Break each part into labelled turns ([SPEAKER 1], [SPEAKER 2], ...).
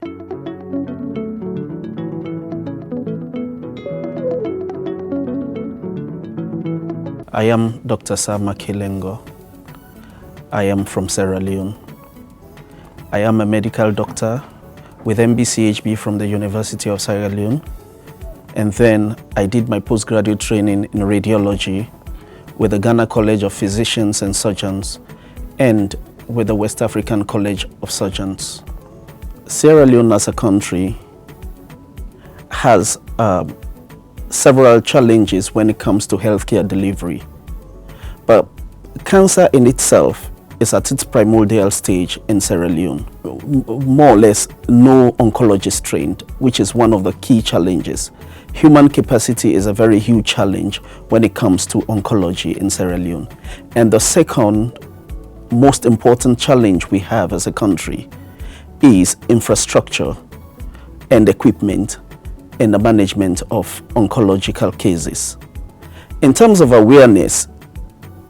[SPEAKER 1] I am Dr. Sahr Mackay-Lengor. I am from Sierra Leone. I am a medical doctor with MBCHB from the University of Sierra Leone. And then I did my postgraduate training in radiology with the Ghana College of Physicians and Surgeons and with the West African College of Surgeons. Sierra Leone as a country has several challenges when it comes to healthcare delivery. But cancer in itself is at its primordial stage in Sierra Leone. More or less no oncologist trained, which is one of the key challenges. Human capacity is a very huge challenge when it comes to oncology in Sierra Leone. And the second most important challenge we have as a country is infrastructure and equipment in the management of oncological cases. In terms of awareness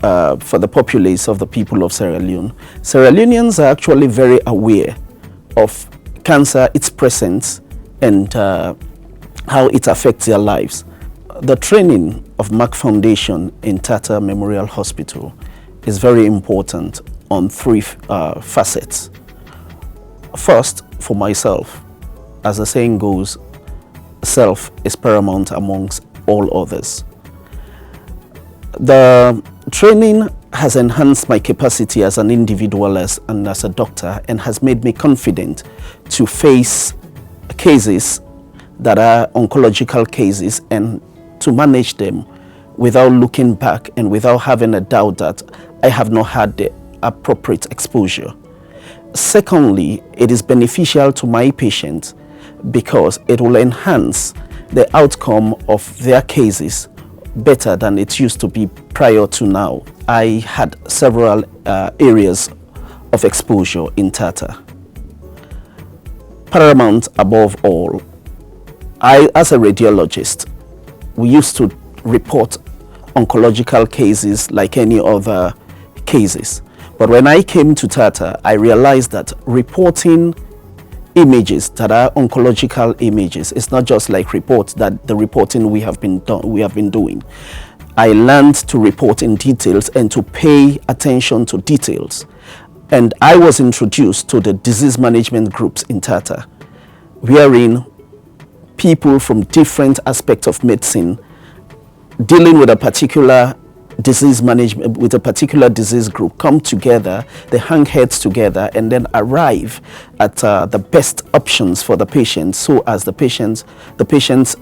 [SPEAKER 1] for the populace of the people of Sierra Leone, Sierra Leoneans are actually very aware of cancer, its presence, and how it affects their lives. The training of Merck Foundation in Tata Memorial Hospital is very important on three facets. First, for myself, as the saying goes, self is paramount amongst all others. The training has enhanced my capacity as an individual and as a doctor, and has made me confident to face cases that are oncological cases and to manage them without looking back and without having a doubt that I have not had the appropriate exposure. Secondly, it is beneficial to my patients because it will enhance the outcome of their cases better than it used to be prior to now. I had several areas of exposure in Tata. Paramount above all, I, as a radiologist, we used to report oncological cases like any other cases. But when I came to Tata, I realized that reporting images that are oncological images is not just like the reporting we have been doing. I learned to report in details and to pay attention to details. And I was introduced to the disease management groups in Tata, wherein people from different aspects of medicine dealing with a particular disease management, with a particular disease group, come together, they hang heads together and then arrive at the best options for the patient, so as the patient's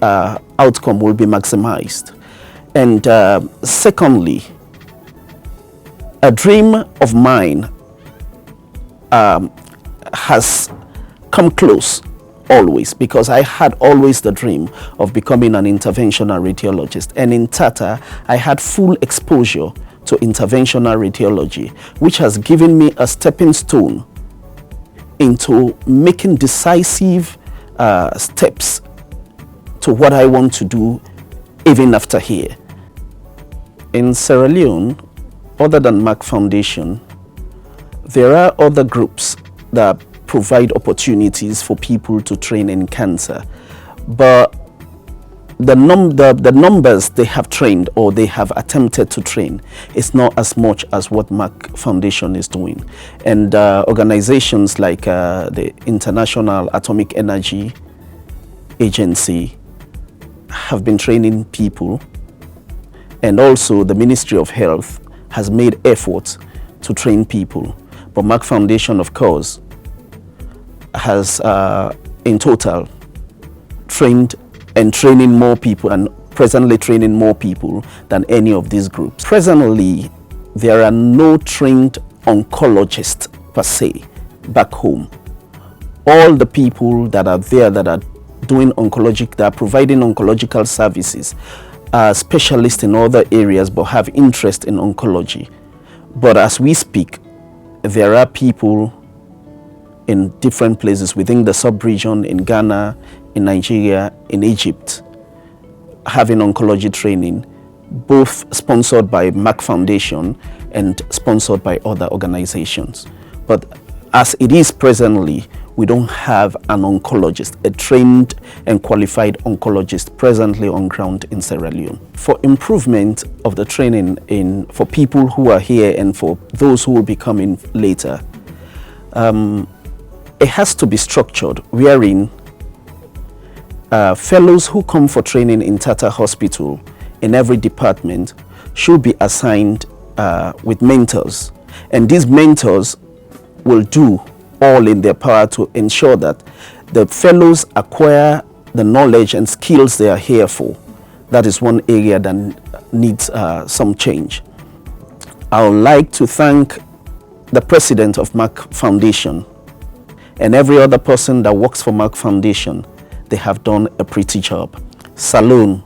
[SPEAKER 1] outcome will be maximized. And secondly, a dream of mine has come close always, because I had always the dream of becoming an interventional radiologist. And in Tata, I had full exposure to interventional radiology, which has given me a stepping stone into making decisive steps to what I want to do even after here. In Sierra Leone, other than Merck Foundation, there are other groups that provide opportunities for people to train in cancer, but the numbers they have trained or they have attempted to train is not as much as what Merck Foundation is doing. And organizations like the International Atomic Energy Agency have been training people, and also the Ministry of Health has made efforts to train people. But Merck Foundation, of course, has in total trained and training more people, and presently training more people than any of these groups. Presently, there are no trained oncologists per se back home. All the people that are there that are doing that are providing oncological services are specialists in other areas but have interest in oncology. But as we speak, there are people in different places within the sub-region, in Ghana, in Nigeria, in Egypt, having oncology training, both sponsored by Merck Foundation and sponsored by other organizations. But as it is presently, we don't have an oncologist, a trained and qualified oncologist presently on ground in Sierra Leone. For improvement of the training for people who are here and for those who will be coming later, it has to be structured wherein fellows who come for training in Tata Hospital in every department should be assigned with mentors, and these mentors will do all in their power to ensure that the fellows acquire the knowledge and skills they are here for. That is one area that needs some change. I would like to thank the president of Merck Foundation and every other person that works for Merck Foundation. They have done a pretty job. Salon.